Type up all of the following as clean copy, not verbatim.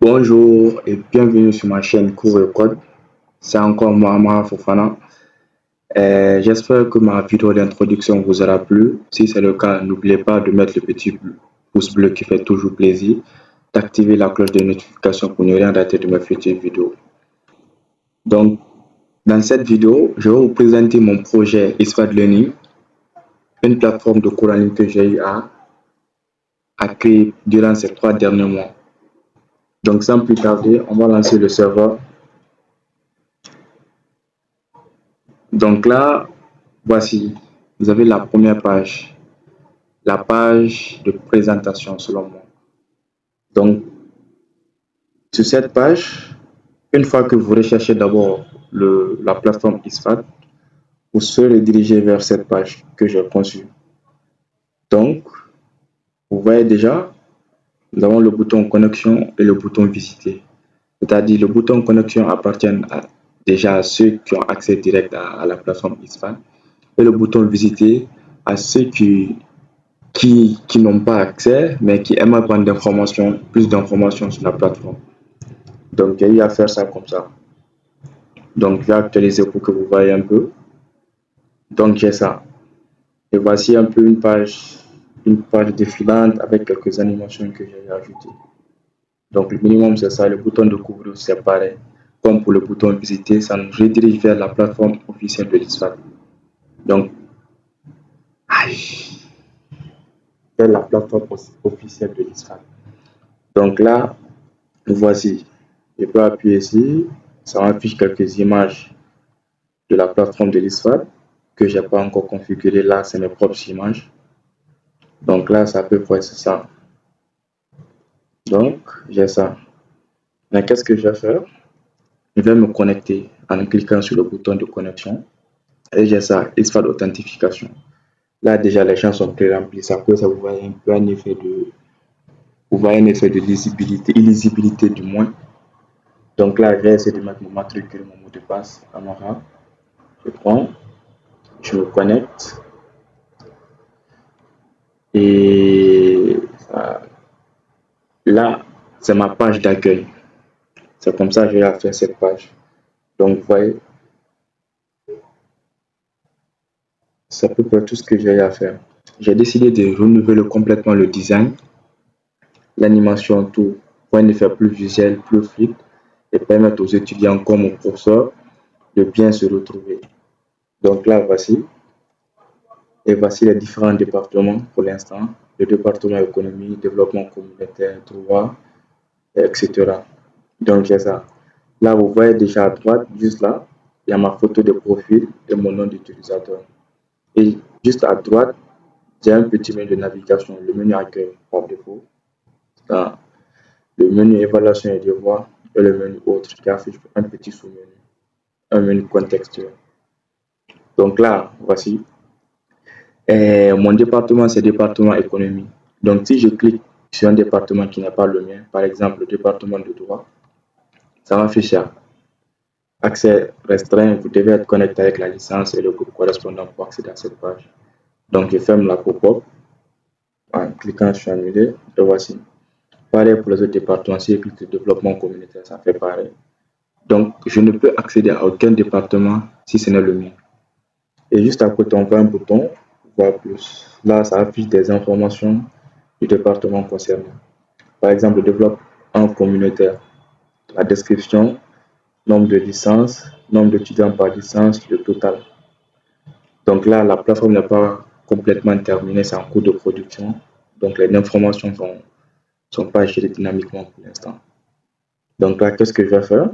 Bonjour et bienvenue sur ma chaîne Cours et Code. C'est encore moi, Amara Fofana. J'espère que ma vidéo d'introduction vous aura plu. Si c'est le cas, n'oubliez pas de mettre le petit pouce bleu qui fait toujours plaisir, d'activer la cloche de notification pour ne rien rater de mes futures vidéos. Donc, dans cette vidéo, je vais vous présenter mon projet ISFAD Learning, une plateforme de cours en ligne que j'ai eu à créer durant ces 3 derniers mois. Donc, sans plus tarder, on va lancer le serveur. Donc là, voici, vous avez la première page, la page de présentation selon moi. Donc, sur cette page, une fois que vous recherchez d'abord la plateforme ISFAD, vous serez dirigé vers cette page que j'ai conçue. Donc, vous voyez déjà, nous avons le bouton connexion et le bouton visiter. C'est-à-dire le bouton connexion appartient déjà à ceux qui ont accès direct à la plateforme ISFAD et le bouton visiter à ceux qui n'ont pas accès, mais qui aimeraient prendre plus d'informations sur la plateforme. Donc, j'ai eu à faire ça comme ça. Donc, je vais actualiser pour que vous voyez un peu. Donc, j'ai ça. Et voici un peu une page défilante avec quelques animations que j'ai ajoutées. Donc, le minimum, c'est ça. Le bouton de couvrir, c'est pareil. Comme pour le bouton visiter, ça nous redirige vers la plateforme officielle de l'ISFAD. Donc, vers la plateforme officielle de l'ISFAD. Donc là, voici. Je peux appuyer ici. Ça m'affiche quelques images de la plateforme de l'ISFAD que je n'ai pas encore configuré. Là, c'est mes propres images. Donc là, c'est à peu près ça. Donc, j'ai ça. Mais qu'est-ce que je vais faire? Je vais me connecter en cliquant sur le bouton de connexion. Et j'ai ça, ISFAD authentification. Là, déjà, les champs sont pré-remplis. Ça peut, ça vous voyez un peu un effet de... Vous voyez un effet de lisibilité, illisibilité du moins. Donc là, j'ai essayé de mettre mon matricule, mon mot de passe, Amara. Je prends, je me connecte. Et là, c'est ma page d'accueil. C'est comme ça que j'ai fait cette page. Donc, vous voyez, c'est à peu près tout ce que j'ai à faire. J'ai décidé de renouveler complètement le design, l'animation, tout, pour un effet plus visuel, plus fluide et permettre aux étudiants comme aux professeurs de bien se retrouver. Donc là, voici. Et voici les différents départements pour l'instant. Le département économie, développement communautaire, droit, etc. Donc, j'ai ça. Là, vous voyez déjà à droite, juste là, il y a ma photo de profil et mon nom d'utilisateur. Et juste à droite, j'ai un petit menu de navigation, le menu accueil par défaut. Là, le menu évaluation et devoirs et le menu autre qui affiche un petit sous-menu, un menu contextuel. Donc là, voici. Et mon département, c'est département économie. Donc, si je clique sur un département qui n'est pas le mien, par exemple le département de droit, ça m'affiche accès restreint, vous devez être connecté avec la licence et le groupe correspondant pour accéder à cette page. Donc, je ferme la pop-up en cliquant sur annuler, et voici. Pareil pour les autres départements, si je clique sur développement communautaire, ça fait pareil. Donc, je ne peux accéder à aucun département si ce n'est le mien. Et juste à côté, on voit un bouton, voir plus. Là, ça affiche des informations du département concerné. Par exemple, le développement communautaire, la description, nombre de licences, nombre d'étudiants par licence, le total. Donc là, la plateforme n'est pas complètement terminée, c'est en cours de production. Donc les informations ne sont pas gérées dynamiquement pour l'instant. Donc là, qu'est-ce que je vais faire?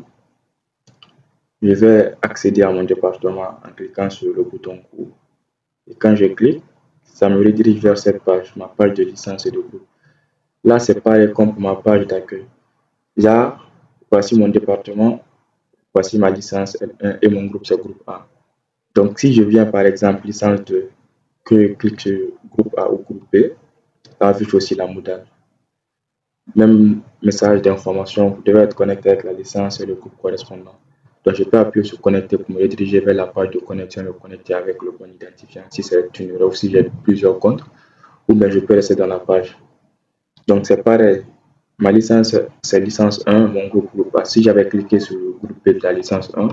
Je vais accéder à mon département en cliquant sur le bouton cours. Et quand je clique, ça me redirige vers cette page, ma page de licence et de groupe. Là, c'est pareil comme pour ma page d'accueil. Là, voici mon département, voici ma licence L1 et mon groupe, c'est groupe A. Donc, si je viens par exemple licence 2, que je clique sur groupe A ou groupe B, ça affiche aussi la modale. Même message d'information, vous devez être connecté avec la licence et le groupe correspondant. Donc, je peux appuyer sur connecter pour me rediriger vers la page de connexion, me connecter avec le bon identifiant si c'est une erreur ou si j'ai plusieurs comptes, ou bien je peux rester dans la page. Donc, c'est pareil. Ma licence, c'est licence 1, mon groupe A. Si j'avais cliqué sur le groupe B de la licence 1,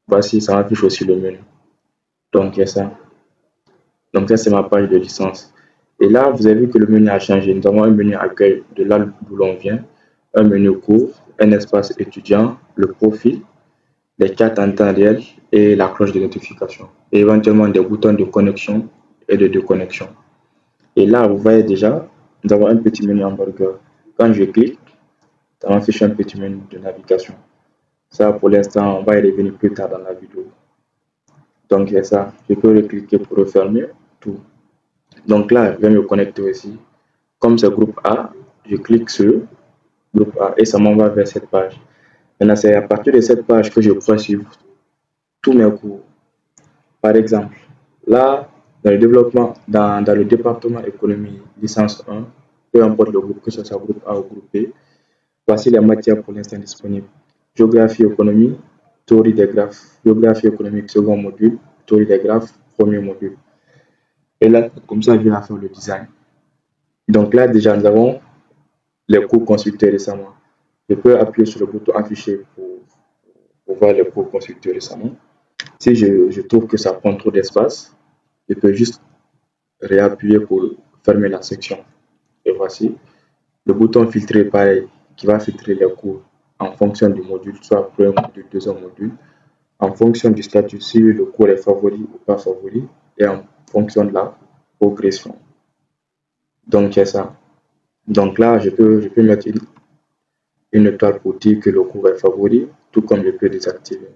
voici, ça m'affiche aussi le menu. Donc, il y a ça. Donc, ça, c'est ma page de licence. Et là, vous avez vu que le menu a changé. Nous avons un menu accueil de là d'où l'on vient, un menu cours, un espace étudiant, le profil, les chats en temps réel et la cloche de notification. Et éventuellement des boutons de connexion et de déconnexion. Et là, vous voyez déjà, nous avons un petit menu hamburger. Quand je clique, ça m'affiche un petit menu de navigation. Ça, pour l'instant, on va y revenir plus tard dans la vidéo. Donc, c'est ça. Je peux le cliquer pour refermer tout. Donc là, je vais me connecter aussi. Comme c'est groupe A, je clique sur groupe A et ça m'envoie vers cette page. Maintenant, c'est à partir de cette page que je pourrai suivre tous mes cours. Par exemple, là, dans le développement, dans le département économie, licence 1, peu importe le groupe, que ce soit groupe A ou groupe B, voici les matières pour l'instant disponibles. Géographie, économie, théorie des graphes. Géographie économique, second module. Théorie des graphes, premier module. Et là, comme ça, je viens faire le design. Donc là, déjà, nous avons les cours consultés récemment. Je peux appuyer sur le bouton afficher pour voir les cours consultés récemment. Si je trouve que ça prend trop d'espace, je peux juste réappuyer pour fermer la section. Et voici le bouton filtrer, pareil, qui va filtrer les cours en fonction du module, soit premier module, deuxième module, en fonction du statut, si le cours est favori ou pas favori, et en fonction de la progression. Donc, c'est ça. Donc là, je peux mettre une étoile pour dire que le cours est favori, tout comme je peux désactiver.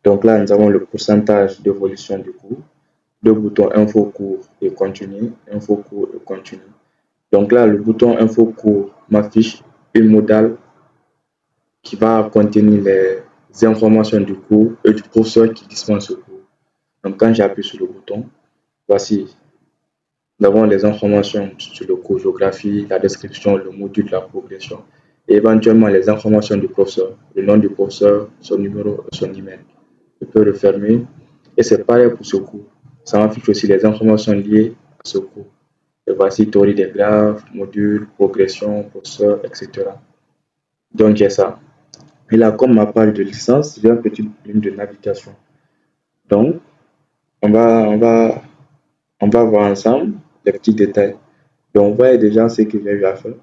Donc là, nous avons le pourcentage d'évolution du cours, deux boutons info cours et continue, info cours et continue. Donc là, le bouton info cours m'affiche une modale qui va contenir les informations du cours et du professeur qui dispense ce cours. Donc quand j'appuie sur le bouton, voici, nous avons les informations sur le cours géographie, la description, le module, la progression et éventuellement les informations du professeur, le nom du professeur, son numéro et son email. Je peux le fermer et c'est pareil pour ce cours. Ça m'affiche aussi les informations liées à ce cours. Et voici théorie des graphes, module, progression, professeur, etc. Donc, il y a ça. Et là, comme ma page de licence, j'ai un petit ligne de navigation. Donc, on va, on va, on va voir ensemble les petits détails. Donc, on voit déjà ce que j'ai eu à faire.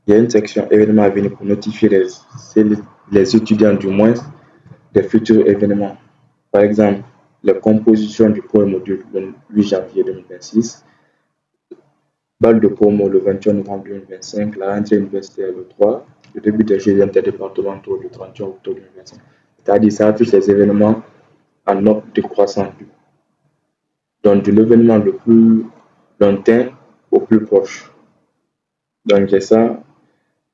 Il y a une section événements à venir pour notifier les étudiants du moins des futurs événements. Par exemple, la composition du premier module le 8 janvier 2026, balle de promo le 21 novembre 2025, la rentrée universitaire le 3, le début des Jeux interdépartementaux le 31 octobre 2025. C'est-à-dire, ça affiche les événements en ordre décroissant. Donc, de l'événement le plus lointain au plus proche. Donc,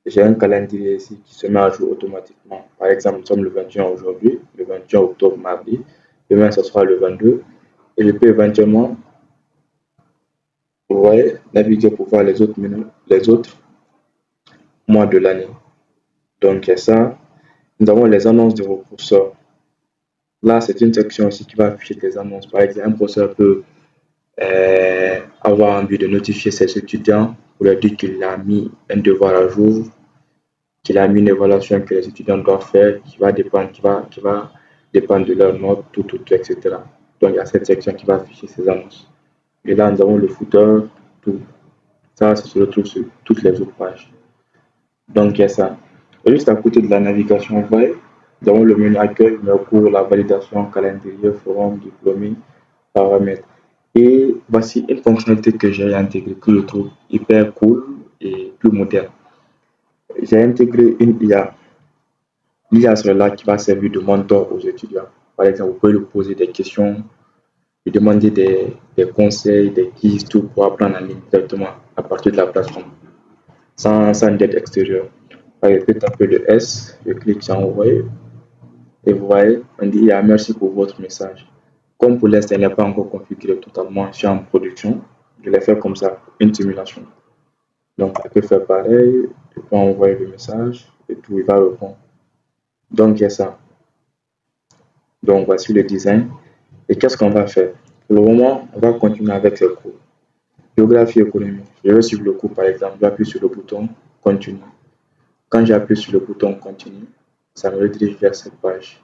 j'ai un calendrier ici qui se met à jour automatiquement. Par exemple, nous sommes le 21 aujourd'hui, le 21 octobre mardi. Demain, ce sera le 22. Et je peux éventuellement, vous voyez, naviguer pour voir les autres mois de l'année. Donc, nous avons les annonces de vos professeurs. Là, c'est une section aussi qui va afficher des annonces. Par exemple, un professeur peut avoir envie de notifier ses étudiants pour leur dire qu'il a mis un devoir à jour, qu'il a mis une évaluation que les étudiants doivent faire, qui va dépendre de leurs notes, tout, etc. Donc, il y a cette section qui va afficher ces annonces. Et là, nous avons le footer, tout. Ça se retrouve sur toutes les autres pages. Donc, il y a ça. Et juste à côté de la navigation, vous voyez, nous avons le menu accueil, mes cours, la validation, calendrier, forum, diplômé, paramètres. Et voici une fonctionnalité que j'ai intégrée, que je trouve hyper cool et plus moderne. J'ai intégré une IA. L'IA sera là qui va servir de mentor aux étudiants. Par exemple, vous pouvez lui poser des questions, lui demander des conseils, des guides, tout pour apprendre en ligne directement à partir de la plateforme, sans aide extérieure. Je peux taper le S, je clique sur envoyer et vous voyez, on dit IA, merci pour votre message. Comme pour l'instant, il n'est pas encore configuré totalement, je suis en production, je l'ai fait comme ça, une simulation. Donc, je peux faire pareil, je peux envoyer le message et tout, il va répondre. Donc, il y a ça. Donc, voici le design. Et qu'est-ce qu'on va faire? Pour le moment, on va continuer avec les cours. Géographie économique. Je vais suivre le cours, par exemple, j'appuie sur le bouton continue. Quand j'appuie sur le bouton continue, ça me redirige vers cette page.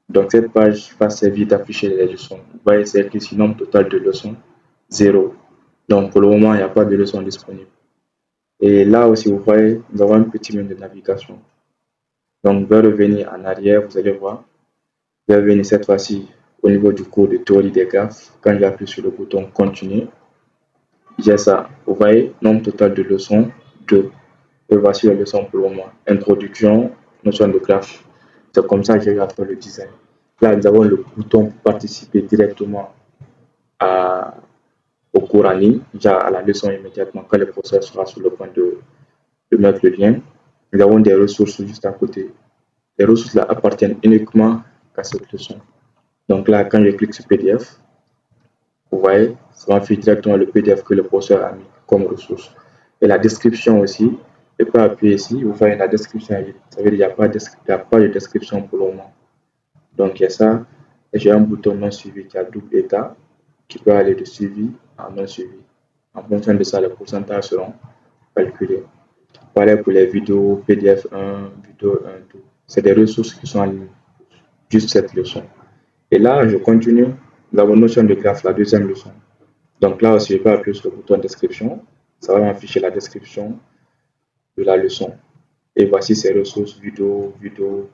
Donc cette page va servir d'afficher les leçons. Vous voyez, c'est écrit ici nombre total de leçons, 0. Donc pour le moment, il n'y a pas de leçons disponibles. Et là aussi, vous voyez, nous avons un petit menu de navigation. Donc, je vais revenir en arrière, vous allez voir. Je vais venir cette fois-ci au niveau du cours de théorie des graphes. Quand j'appuie sur le bouton continuer, j'ai ça. Vous voyez, nombre total de leçons, 2. Et voici les leçons pour le moment. Introduction, notion de graphe. C'est comme ça que j'ai eu à faire le design. Là, nous avons le bouton pour participer directement au cours en ligne, déjà à la leçon immédiatement quand le professeur sera sur le point de mettre le lien. Nous avons des ressources juste à côté. Les ressources là appartiennent uniquement à cette leçon. Donc là, quand je clique sur PDF, vous voyez, ça m'affiche directement le PDF que le professeur a mis comme ressource. Et la description aussi, je peux appuyer ici, vous voyez la description, ça veut dire qu'il n'y a pas de description pour le moment. Donc il y a ça, et j'ai un bouton non suivi qui a double état, qui peut aller de suivi à non suivi. En fonction de ça, les pourcentages seront calculés. Voilà pour les vidéos PDF 1, vidéo 1, tout. C'est des ressources qui sont en ligne, juste cette leçon. Et là, je continue la notion de graphe, la deuxième leçon. Donc là aussi, je peux appuyer sur le bouton description. Ça va m'afficher la description de la leçon. Et voici ces ressources, vidéo,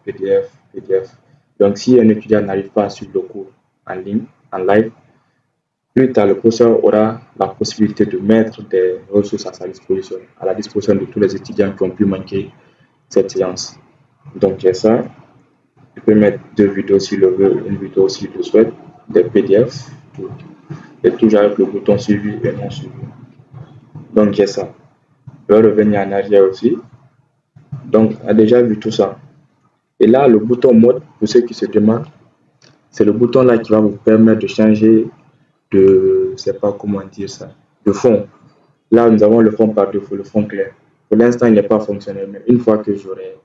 PDF, PDF. Donc si un étudiant n'arrive pas à suivre le cours en ligne, en live, plus tard, le professeur aura la possibilité de mettre des ressources à sa disposition, à la disposition de tous les étudiants qui ont pu manquer cette séance. Donc j'ai ça. Je peux mettre 2 vidéos s'il le veut, une vidéo s'il le souhaite, des PDF, tout. Et toujours avec le bouton suivi et non suivi. Donc j'ai ça. Je vais revenir en arrière aussi. Donc on a déjà vu tout ça. Et là, le bouton mode, pour ceux qui se demandent, c'est le bouton là qui va vous permettre de changer de, je ne sais pas comment dire ça, de fond. Là, nous avons le fond par défaut, le fond clair. Pour l'instant, il n'est pas fonctionnel, mais une fois que j'aurai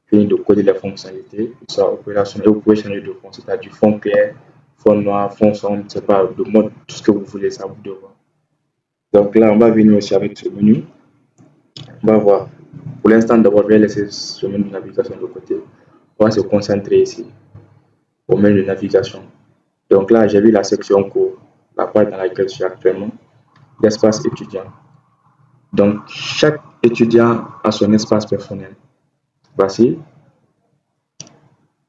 fini de coder les fonctionnalités, il sera opérationnel. Vous pouvez changer de fond, c'est-à-dire fond clair, fond noir, fond sombre, c'est pas de mode, tout ce que vous voulez, ça vous devra. Donc là, on va venir aussi avec ce menu. On va voir. Pour l'instant, d'abord, je vais laisser ce menu de navigation de côté. On va se concentrer ici, au menu de navigation. Donc là, j'ai vu la section cours, la page dans laquelle je suis actuellement, l'espace étudiant. Donc, chaque étudiant a son espace personnel. Voici.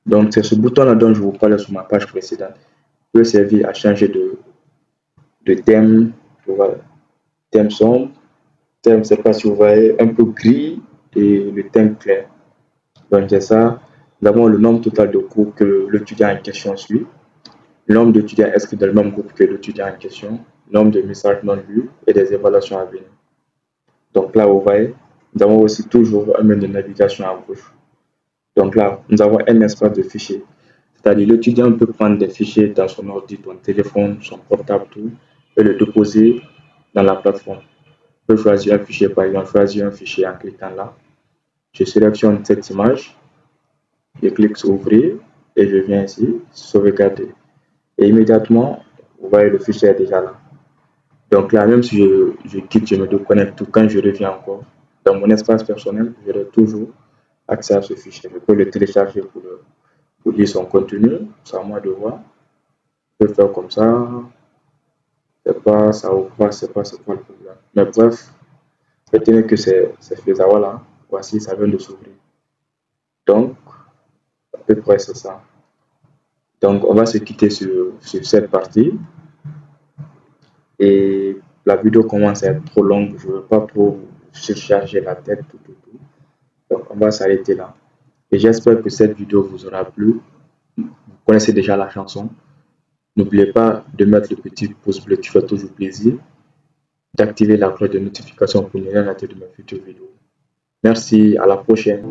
Donc, c'est ce bouton-là dont je vous parlais sur ma page précédente. Il peut servir à changer de thème. Thème sombre, thème, je ne sais pas si vous voyez, un peu gris et le thème clair. Donc, c'est ça. Nous avons le nombre total de cours que l'étudiant en question suit, le nombre d'étudiants inscrits dans le même groupe que l'étudiant en question, le nombre de messages non lus et des évaluations à venir. Donc là, vous voyez, nous avons aussi toujours un menu de navigation à gauche. Donc là, nous avons un espace de fichiers. C'est-à-dire l'étudiant peut prendre des fichiers dans son ordi, son téléphone, son portable, tout, et le déposer dans la plateforme. Je peux choisir un fichier, par exemple, choisir un fichier en cliquant là. Je sélectionne cette image, je clique sur ouvrir et je viens ici, sauvegarder. Et immédiatement, vous voyez, le fichier est déjà là. Donc là, même si je quitte, je me déconnecte, quand je reviens encore dans mon espace personnel, j'aurai toujours accès à ce fichier. Je peux le télécharger pour lire son contenu, c'est à moi de voir. Je peux faire comme ça, c'est pas ça ou pas, c'est pas le problème. Mais bref, retenez que c'est faisable, voilà. Voici, ça vient de s'ouvrir. Donc, à peu près c'est ça. Donc, on va se quitter sur cette partie. Et la vidéo commence à être trop longue, je ne veux pas trop surcharger la tête, tout. Donc, on va s'arrêter là. Et j'espère que cette vidéo vous aura plu. Vous connaissez déjà la chanson. N'oubliez pas de mettre le petit pouce bleu qui fait toujours plaisir, d'activer la cloche de notification pour ne rien rater de mes futures vidéos. Merci, à la prochaine.